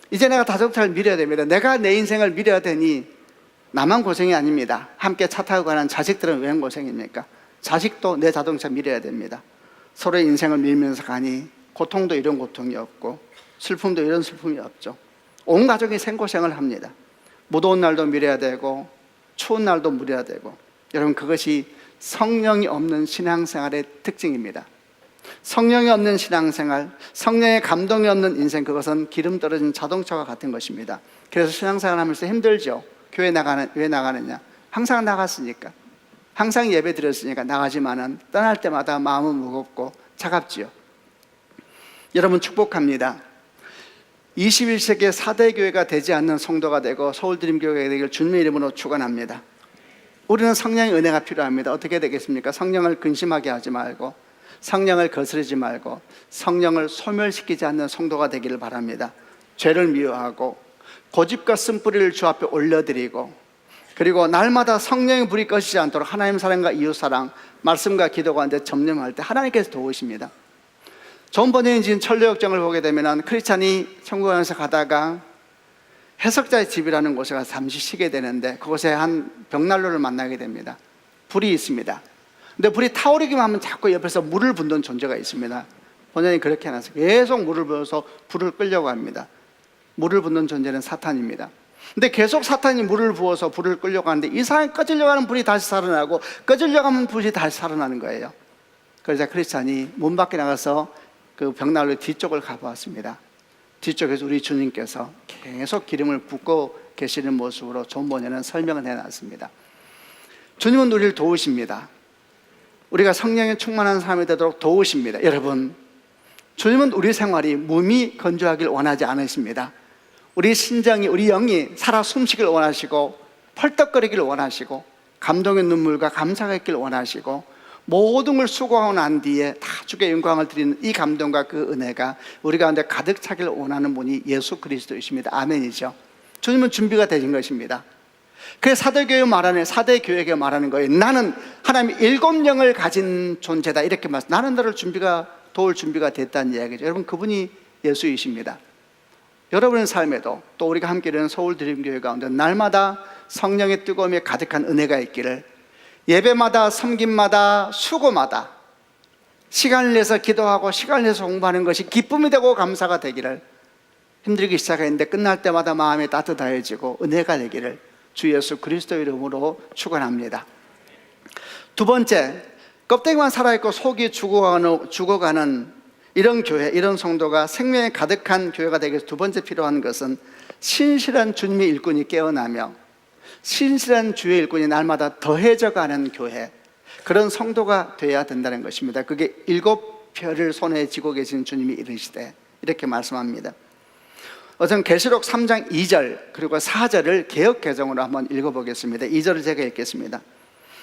이제 내가 자동차를 밀어야 됩니다. 내가 내 인생을 밀어야 되니 나만 고생이 아닙니다. 함께 차 타고 가는 자식들은 왜 고생입니까? 자식도 내 자동차 밀어야 됩니다. 서로의 인생을 밀면서 가니 고통도 이런 고통이 없고 슬픔도 이런 슬픔이 없죠. 온 가족이 생고생을 합니다. 무더운 날도 밀어야 되고 추운 날도 밀어야 되고. 여러분, 그것이 성령이 없는 신앙생활의 특징입니다. 성령이 없는 신앙생활, 성령의 감동이 없는 인생, 그것은 기름 떨어진 자동차와 같은 것입니다. 그래서 신앙생활 하면서 힘들죠. 왜 나가느냐? 항상 나갔으니까, 항상 예배 드렸으니까 나가지만은 떠날 때마다 마음은 무겁고 차갑지요. 여러분, 축복합니다. 21세기의 4대 교회가 되지 않는 성도가 되고 서울드림교회가 되길 주님의 이름으로 축원합니다. 우리는 성령의 은혜가 필요합니다. 어떻게 되겠습니까? 성령을 근심하게 하지 말고, 성령을 거스르지 말고, 성령을 소멸시키지 않는 성도가 되기를 바랍니다. 죄를 미워하고 고집과 쓴뿌리를 주 앞에 올려드리고, 그리고 날마다 성령의 불이 꺼지지 않도록 하나님 사랑과 이웃 사랑, 말씀과 기도 가운데 점령할 때 하나님께서 도우십니다. 좋은 번역인 지은 천로역정을 보게 되면 크리스찬이 천국에서 가다가 해석자의 집이라는 곳에 가서 잠시 쉬게 되는데, 그곳에 한 벽난로를 만나게 됩니다. 불이 있습니다. 근데 불이 타오르기만 하면 자꾸 옆에서 물을 붓는 존재가 있습니다. 번역이 그렇게 해놨어요. 계속 물을 부어서 불을 끌려고 합니다. 물을 붓는 존재는 사탄입니다. 근데 계속 사탄이 물을 부어서 불을 끌려고 하는데, 이상하게 꺼지려고 하는 불이 다시 살아나고 꺼지려고 하면 불이 다시 살아나는 거예요. 그러자 크리스찬이 문 밖에 나가서 그 벽난로 뒤쪽을 가보았습니다. 뒤쪽에서 우리 주님께서 계속 기름을 붓고 계시는 모습으로 존 번역은 설명을 해놨습니다. 주님은 우리를 도우십니다. 우리가 성령에 충만한 삶이 되도록 도우십니다. 여러분, 주님은 우리 생활이 몸이 건조하길 원하지 않으십니다. 우리 심정이, 우리 영이 살아 숨쉬길 원하시고, 펄떡거리길 원하시고, 감동의 눈물과 감사가 있길 원하시고, 모든 걸 수고하고 난 뒤에 다 주께 영광을 드리는 이 감동과 그 은혜가 우리 가운데 가득 차기를 원하는 분이 예수 그리스도이십니다. 아멘이죠. 주님은 준비가 되신 것입니다. 그래서 사대교회 말하는, 사대교회가 말하는 거예요. 나는 하나님의 7영을 가진 존재다, 이렇게 말씀. 나는 너를 도울 준비가 됐다는 이야기죠. 여러분, 그분이 예수이십니다. 여러분의 삶에도, 또 우리가 함께 있는 서울드림교회 가운데 날마다 성령의 뜨거움에 가득한 은혜가 있기를, 예배마다, 섬김마다, 수고마다 시간을 내서 기도하고 시간을 내서 공부하는 것이 기쁨이 되고 감사가 되기를, 힘들기 시작했는데 끝날 때마다 마음이 따뜻해지고 은혜가 되기를 주 예수 그리스도 이름으로 축원합니다. 두 번째, 껍데기만 살아있고 속이 죽어가는 이런 교회, 이런 성도가 생명에 가득한 교회가 되기 위해서 두 번째 필요한 것은 신실한 주님의 일꾼이 깨어나며 신실한 주의 일꾼이 날마다 더해져가는 교회, 그런 성도가 되어야 된다는 것입니다. 그게 7별을 손에 쥐고 계신 주님이 이르시되 이렇게 말씀합니다. 우선 계시록 3장 2절 그리고 4절을 개역 개정으로 한번 읽어보겠습니다. 2절을 제가 읽겠습니다.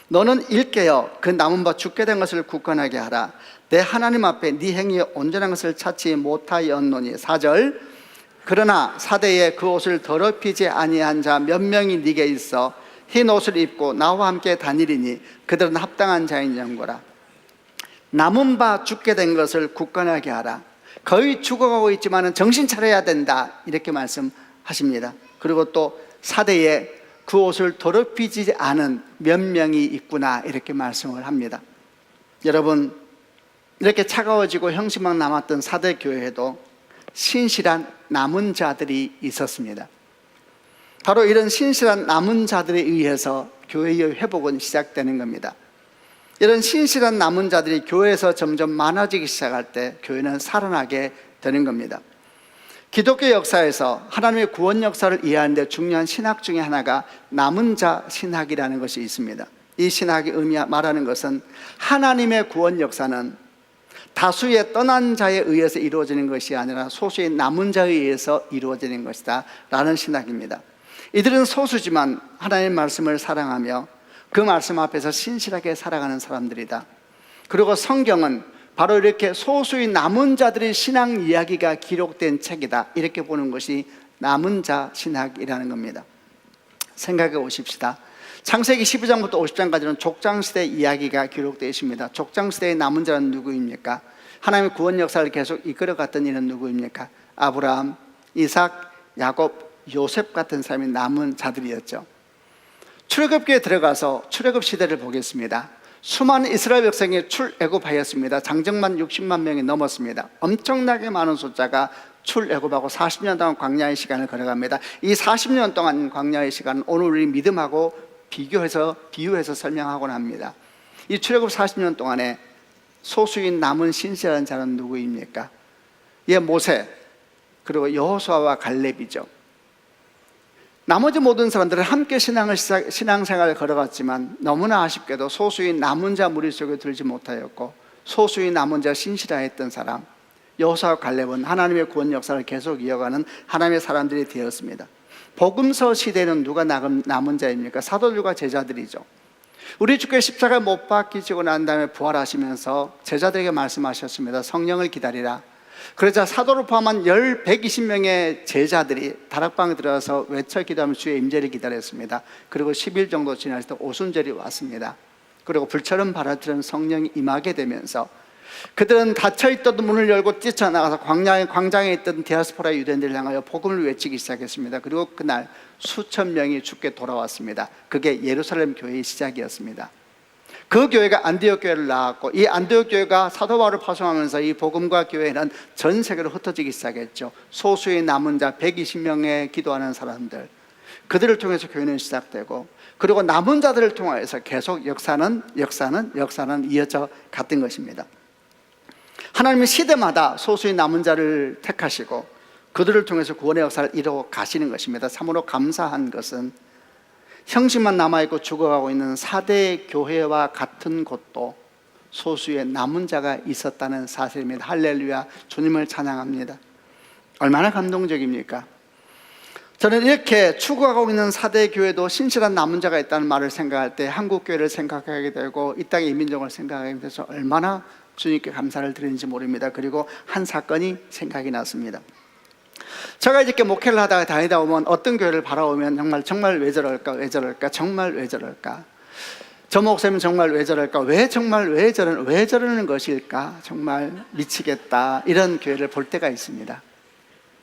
너는 일깨어 그 남은 바 죽게 된 것을 굳건하게 하라. 내 하나님 앞에 네 행위 온전한 것을 찾지 못하였노니. 4절. 그러나 사대에 그 옷을 더럽히지 아니한 자 몇 명이 네게 있어 흰 옷을 입고 나와 함께 다니리니 그들은 합당한 자인 영고라. 남은 바 죽게 된 것을 굳건하게 하라. 거의 죽어가고 있지만 정신 차려야 된다, 이렇게 말씀하십니다. 그리고 또 사대에 그 옷을 더럽히지 않은 몇 명이 있구나, 이렇게 말씀을 합니다. 여러분, 이렇게 차가워지고 형식만 남았던 사대 교회에도 신실한 남은 자들이 있었습니다. 바로 이런 신실한 남은 자들에 의해서 교회의 회복은 시작되는 겁니다. 이런 신실한 남은 자들이 교회에서 점점 많아지기 시작할 때 교회는 살아나게 되는 겁니다. 기독교 역사에서 하나님의 구원 역사를 이해하는 데 중요한 신학 중에 하나가 남은 자 신학이라는 것이 있습니다. 이 신학이 말하는 것은 하나님의 구원 역사는 다수의 떠난 자에 의해서 이루어지는 것이 아니라 소수의 남은 자에 의해서 이루어지는 것이다 라는 신학입니다. 이들은 소수지만 하나님의 말씀을 사랑하며 그 말씀 앞에서 신실하게 살아가는 사람들이다. 그리고 성경은 바로 이렇게 소수의 남은 자들의 신앙 이야기가 기록된 책이다, 이렇게 보는 것이 남은 자 신학이라는 겁니다. 생각해 보십시다. 창세기 12장부터 50장까지는 족장시대 이야기가 기록되어 있습니다. 족장시대의 남은 자는 누구입니까? 하나님의 구원 역사를 계속 이끌어갔던 이는 누구입니까? 아브라함, 이삭, 야곱, 요셉 같은 사람이 남은 자들이었죠. 출애굽기에 들어가서 출애굽 시대를 보겠습니다. 수많은 이스라엘 백성이 출애굽하였습니다. 장정만 60만 명이 넘었습니다. 엄청나게 많은 숫자가 출애굽하고 40년 동안 광야의 시간을 걸어갑니다. 이 40년 동안 광야의 시간은 오늘 우리 믿음하고 비유해서 설명하곤 합니다. 이 출애굽 40년 동안에 소수인 남은 신실한 자는 누구입니까? 예, 모세, 그리고 여호수아와 갈렙이죠. 나머지 모든 사람들은 함께 신앙생활을 걸어갔지만 너무나 아쉽게도 소수인 남은 자 무리 속에 들지 못하였고, 소수인 남은 자 신실하였던 사람 여호수아와 갈렙은 하나님의 구원 역사를 계속 이어가는 하나님의 사람들이 되었습니다. 복음서 시대는 누가 남은 자입니까? 사도들과 제자들이죠. 우리 주께 십자가 못 박히시고 난 다음에 부활하시면서 제자들에게 말씀하셨습니다. 성령을 기다리라. 그러자 사도를 포함한 120명의 제자들이 다락방에 들어가서 외쳐 기도하며 주의 임재를 기다렸습니다. 그리고 10일 정도 지났을 때 오순절이 왔습니다. 그리고 불처럼 바라트는 성령이 임하게 되면서 그들은 닫혀있던 문을 열고 뛰쳐나가서 광장에 있던 디아스포라 유대인들을 향하여 복음을 외치기 시작했습니다. 그리고 그날 수천 명이 주께 돌아왔습니다. 그게 예루살렘 교회의 시작이었습니다. 그 교회가 안디옥 교회를 낳았고, 이 안디옥 교회가 사도 바울을 파송하면서 이 복음과 교회는 전 세계로 흩어지기 시작했죠. 소수의 남은 자 120명의 기도하는 사람들, 그들을 통해서 교회는 시작되고, 그리고 남은 자들을 통해서 계속 역사는 이어져 갔던 것입니다. 하나님은 시대마다 소수의 남은 자를 택하시고 그들을 통해서 구원의 역사를 이루어 가시는 것입니다. 참으로 감사한 것은 형식만 남아있고 죽어가고 있는 4대 교회와 같은 곳도 소수의 남은 자가 있었다는 사실입니다. 할렐루야, 주님을 찬양합니다. 얼마나 감동적입니까? 저는 이렇게 죽어가고 있는 4대 교회도 신실한 남은 자가 있다는 말을 생각할 때 한국교회를 생각하게 되고 이 땅의 이민족을 생각하게 돼서 얼마나 주님께 감사를 드리는지 모릅니다. 그리고 한 사건이 생각이 났습니다. 제가 이렇게 목회를 하다가 다니다 보면 어떤 교회를 바라보면 정말 왜 저럴까 정말 왜 저럴까, 저 목사님은 정말 왜 저럴까, 왜 저러는 것일까, 정말 미치겠다, 이런 교회를 볼 때가 있습니다.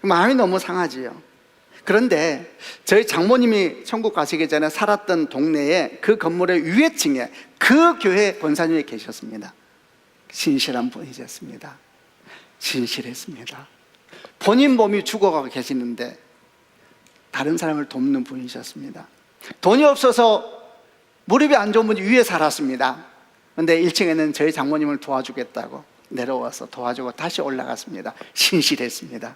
마음이 너무 상하지요. 그런데 저희 장모님이 천국 가시기 전에 살았던 동네에 그 건물의 위에층에 그 교회 권사님이 계셨습니다. 신실한 분이셨습니다. 신실했습니다. 본인 몸이 죽어가고 계시는데 다른 사람을 돕는 분이셨습니다. 돈이 없어서 무릎이 안 좋은 분이 위에 살았습니다. 그런데 1층에는 저희 장모님을 도와주겠다고 내려와서 도와주고 다시 올라갔습니다. 신실했습니다.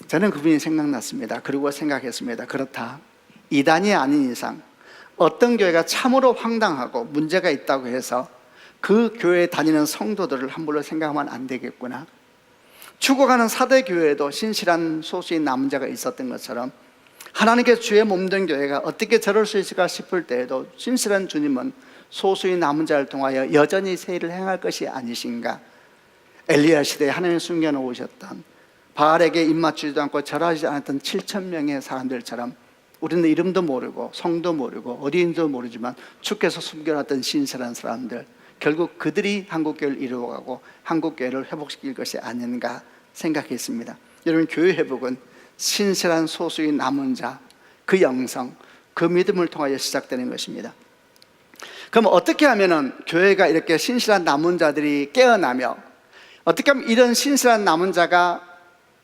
저는 그분이 생각났습니다. 그리고 생각했습니다. 그렇다, 이단이 아닌 이상 어떤 교회가 참으로 황당하고 문제가 있다고 해서 그 교회에 다니는 성도들을 함부로 생각하면 안 되겠구나. 죽어가는 4대 교회에도 신실한 소수의 남은 자가 있었던 것처럼 하나님께 주의 몸된 교회가 어떻게 저럴 수 있을까 싶을 때에도 신실한 주님은 소수의 남은 자를 통하여 여전히 새 일을 행할 것이 아니신가. 엘리야 시대에 하나님을 숨겨놓으셨던, 바알에게 입맞추지도 않고 절하지 않았던 7,000명의 사람들처럼 우리는 이름도 모르고 성도 모르고 어디인지도 모르지만 주께서 숨겨놨던 신실한 사람들, 결국 그들이 한국교회를 이루어가고 한국교회를 회복시킬 것이 아닌가 생각했습니다. 여러분, 교회 회복은 신실한 소수의 남은 자, 그 영성, 그 믿음을 통하여 시작되는 것입니다. 그럼 어떻게 하면 교회가 이렇게 신실한 남은 자들이 깨어나며, 어떻게 하면 이런 신실한 남은 자가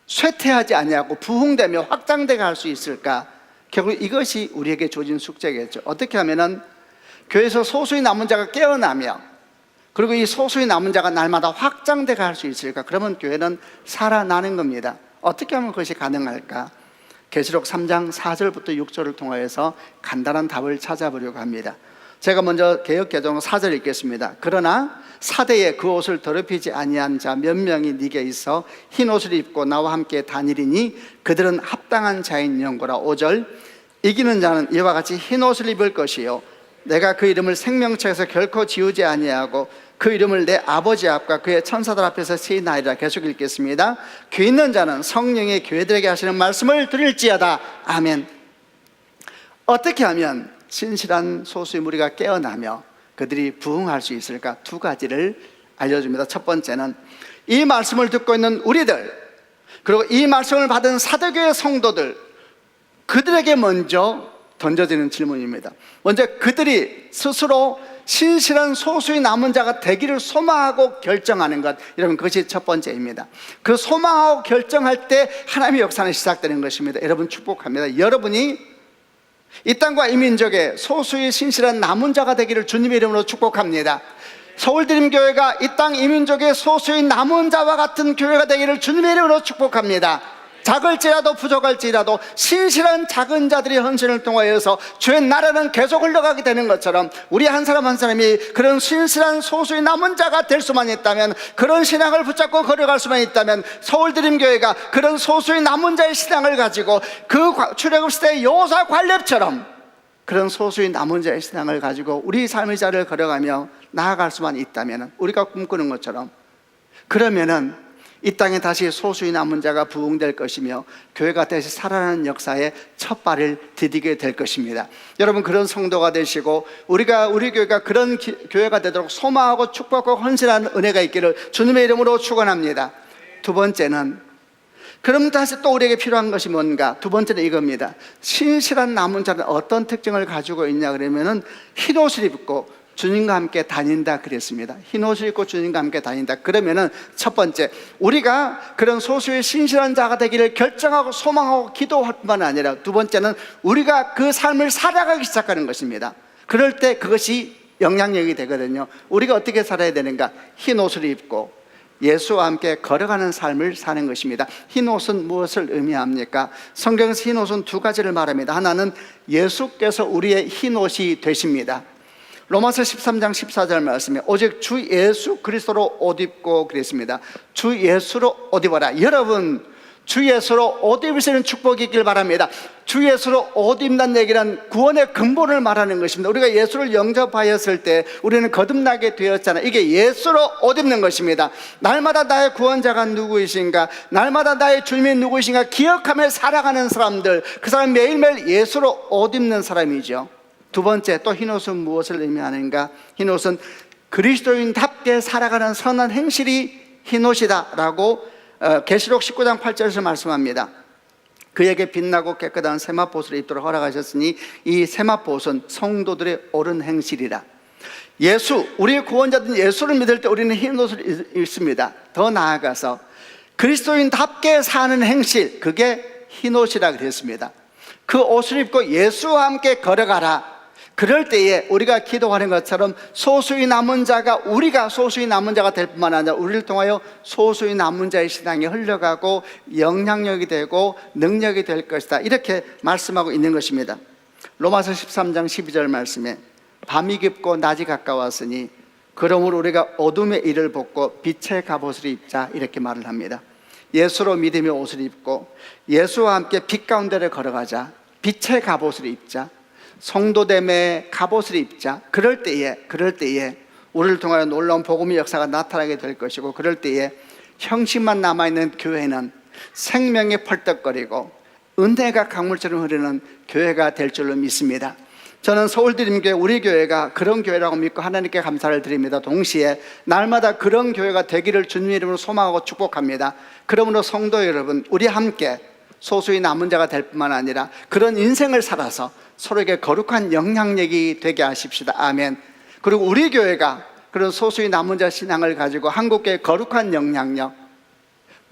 쇠퇴하지 아니하고 부흥되며 확장되게 할 수 있을까? 결국 이것이 우리에게 주어진 숙제겠죠. 어떻게 하면 교회에서 소수의 남은 자가 깨어나며, 그리고 이 소수의 남은 자가 날마다 확장되게 할 수 있을까? 그러면 교회는 살아나는 겁니다. 어떻게 하면 그것이 가능할까? 계시록 3장 4절부터 6절을 통하여서 간단한 답을 찾아보려고 합니다. 제가 먼저 개역개정 4절 읽겠습니다. 그러나 사대에 그 옷을 더럽히지 아니한 자 몇 명이 네게 있어 흰 옷을 입고 나와 함께 다니리니 그들은 합당한 자인 영고라. 5절, 이기는 자는 이와 같이 흰 옷을 입을 것이요 내가 그 이름을 생명책에서 결코 지우지 아니하고 그 이름을 내 아버지 앞과 그의 천사들 앞에서 세이나리라. 계속 읽겠습니다. 귀 있는 자는 성령의 교회들에게 하시는 말씀을 들을지어다. 아멘. 어떻게 하면 신실한 소수의 무리가 깨어나며 그들이 부흥할 수 있을까? 두 가지를 알려줍니다. 첫 번째는 이 말씀을 듣고 있는 우리들, 그리고 이 말씀을 받은 사도교회 성도들, 그들에게 먼저 던져지는 질문입니다. 먼저 그들이 스스로 신실한 소수의 남은 자가 되기를 소망하고 결정하는 것, 여러분, 그것이 첫 번째입니다. 그 소망하고 결정할 때 하나님의 역사는 시작되는 것입니다. 여러분, 축복합니다. 여러분이 이 땅과 이 민족의 소수의 신실한 남은 자가 되기를 주님의 이름으로 축복합니다. 서울드림교회가 이 땅 이 민족의 소수의 남은 자와 같은 교회가 되기를 주님의 이름으로 축복합니다. 작을지라도 부족할지라도 신실한 작은 자들의 헌신을 통하여서 주의 나라는 계속 흘러가게 되는 것처럼 우리 한 사람 한 사람이 그런 신실한 소수의 남은 자가 될 수만 있다면, 그런 신앙을 붙잡고 걸어갈 수만 있다면, 서울드림교회가 그런 소수의 남은 자의 신앙을 가지고 그 출애굽 시대의 여호수아 관렙처럼 그런 소수의 남은 자의 신앙을 가지고 우리 삶의 자를 걸어가며 나아갈 수만 있다면, 우리가 꿈꾸는 것처럼, 그러면은 이 땅에 다시 소수의 남은 자가 부흥될 것이며 교회가 다시 살아나는 역사에 첫 발을 디디게 될 것입니다. 여러분, 그런 성도가 되시고 우리 교회가 그런 교회가 되도록 소망하고 축복하고 헌신하는 은혜가 있기를 주님의 이름으로 축원합니다. 두 번째는, 그럼 다시 또 우리에게 필요한 것이 뭔가? 두 번째는 이겁니다. 신실한 남은 자는 어떤 특징을 가지고 있냐 그러면은 흰 옷을 입고 주님과 함께 다닌다 그랬습니다. 흰 옷을 입고 주님과 함께 다닌다. 그러면은 첫 번째, 우리가 그런 소수의 신실한 자가 되기를 결정하고 소망하고 기도할 뿐만 아니라 두 번째는 우리가 그 삶을 살아가기 시작하는 것입니다. 그럴 때 그것이 영향력이 되거든요. 우리가 어떻게 살아야 되는가? 흰 옷을 입고 예수와 함께 걸어가는 삶을 사는 것입니다. 흰 옷은 무엇을 의미합니까? 성경에서 흰 옷은 두 가지를 말합니다. 하나는 예수께서 우리의 흰 옷이 되십니다. 로마서 13장 14절 말씀에 오직 주 예수 그리스도로 옷 입고 그랬습니다. 주 예수로 옷 입어라. 여러분, 주 예수로 옷 입으시는 축복이 있길 바랍니다. 주 예수로 옷 입는 얘기는 구원의 근본을 말하는 것입니다. 우리가 예수를 영접하였을 때 우리는 거듭나게 되었잖아요. 이게 예수로 옷 입는 것입니다. 날마다 나의 구원자가 누구이신가, 날마다 나의 주님이 누구이신가 기억하며 살아가는 사람들, 그 사람 매일매일 예수로 옷 입는 사람이죠. 두 번째, 또 흰옷은 무엇을 의미하는가? 흰옷은 그리스도인답게 살아가는 선한 행실이 흰옷이다 라고 계시록 19장 8절에서 말씀합니다. 그에게 빛나고 깨끗한 세마포옷을 입도록 허락하셨으니 이 세마포옷은 성도들의 옳은 행실이라. 예수, 우리의 구원자든 예수를 믿을 때 우리는 흰옷을 입습니다. 더 나아가서 그리스도인답게 사는 행실, 그게 흰옷이라 그랬습니다. 그 옷을 입고 예수와 함께 걸어가라. 그럴 때에 우리가 기도하는 것처럼 소수의 남은 자가, 우리가 소수의 남은 자가 될 뿐만 아니라 우리를 통하여 소수의 남은 자의 신앙이 흘러가고 영향력이 되고 능력이 될 것이다, 이렇게 말씀하고 있는 것입니다. 로마서 13장 12절 말씀에 밤이 깊고 낮이 가까웠으니 그러므로 우리가 어둠의 일을 벗고 빛의 갑옷을 입자, 이렇게 말을 합니다. 예수로 믿음의 옷을 입고 예수와 함께 빛 가운데를 걸어가자. 빛의 갑옷을 입자. 성도됨의 갑옷을 입자. 그럴 때에 우리를 통하여 놀라운 복음의 역사가 나타나게 될 것이고, 그럴 때에 형식만 남아있는 교회는 생명이 펄떡거리고 은혜가 강물처럼 흐르는 교회가 될 줄로 믿습니다. 저는 서울드림교회 우리 교회가 그런 교회라고 믿고 하나님께 감사를 드립니다. 동시에 날마다 그런 교회가 되기를 주님의 이름으로 소망하고 축복합니다. 그러므로 성도 여러분, 우리 함께 소수의 남은 자가 될 뿐만 아니라 그런 인생을 살아서 서로에게 거룩한 영향력이 되게 하십시다. 아멘. 그리고 우리 교회가 그런 소수의 남은 자 신앙을 가지고 한국교회의 거룩한 영향력,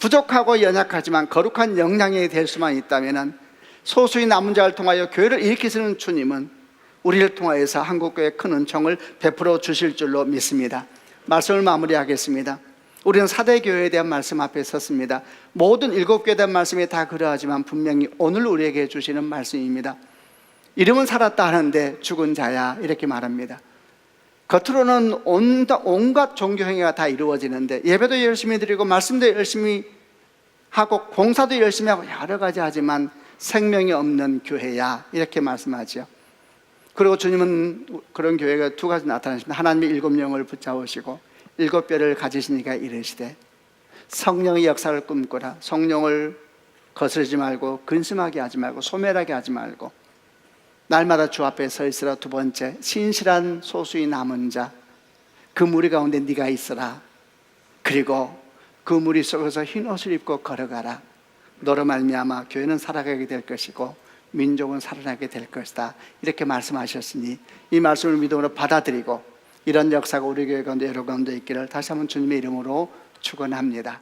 부족하고 연약하지만 거룩한 영향력이 될 수만 있다면 소수의 남은 자를 통하여 교회를 일으키시는 주님은 우리를 통하여서 한국교회에 큰 은총을 베풀어 주실 줄로 믿습니다. 말씀을 마무리하겠습니다. 우리는 사대교회에 대한 말씀 앞에 섰습니다. 모든 7교회에 대한 말씀이 다 그러하지만 분명히 오늘 우리에게 주시는 말씀입니다. 이름은 살았다 하는데 죽은 자야, 이렇게 말합니다. 겉으로는 온갖 종교 행위가 다 이루어지는데, 예배도 열심히 드리고 말씀도 열심히 하고 봉사도 열심히 하고 여러 가지 하지만 생명이 없는 교회야, 이렇게 말씀하죠. 그리고 주님은 그런 교회가 두 가지 나타나십니다. 하나님의 7영을 붙잡으시고 7뼈를 가지시니까 이르시되 성령의 역사를 꿈꾸라. 성령을 거스르지 말고 근심하게 하지 말고 소멸하게 하지 말고 날마다 주 앞에 서 있으라. 두 번째, 신실한 소수의 남은 자, 그 무리 가운데 네가 있어라. 그리고 그 무리 속에서 흰 옷을 입고 걸어가라. 너로 말미암아 교회는 살아가게 될 것이고 민족은 살아나게 될 것이다, 이렇게 말씀하셨으니 이 말씀을 믿음으로 받아들이고 이런 역사가 우리 교회 가운데 여러 가운데 있기를 다시 한번 주님의 이름으로 축원합니다.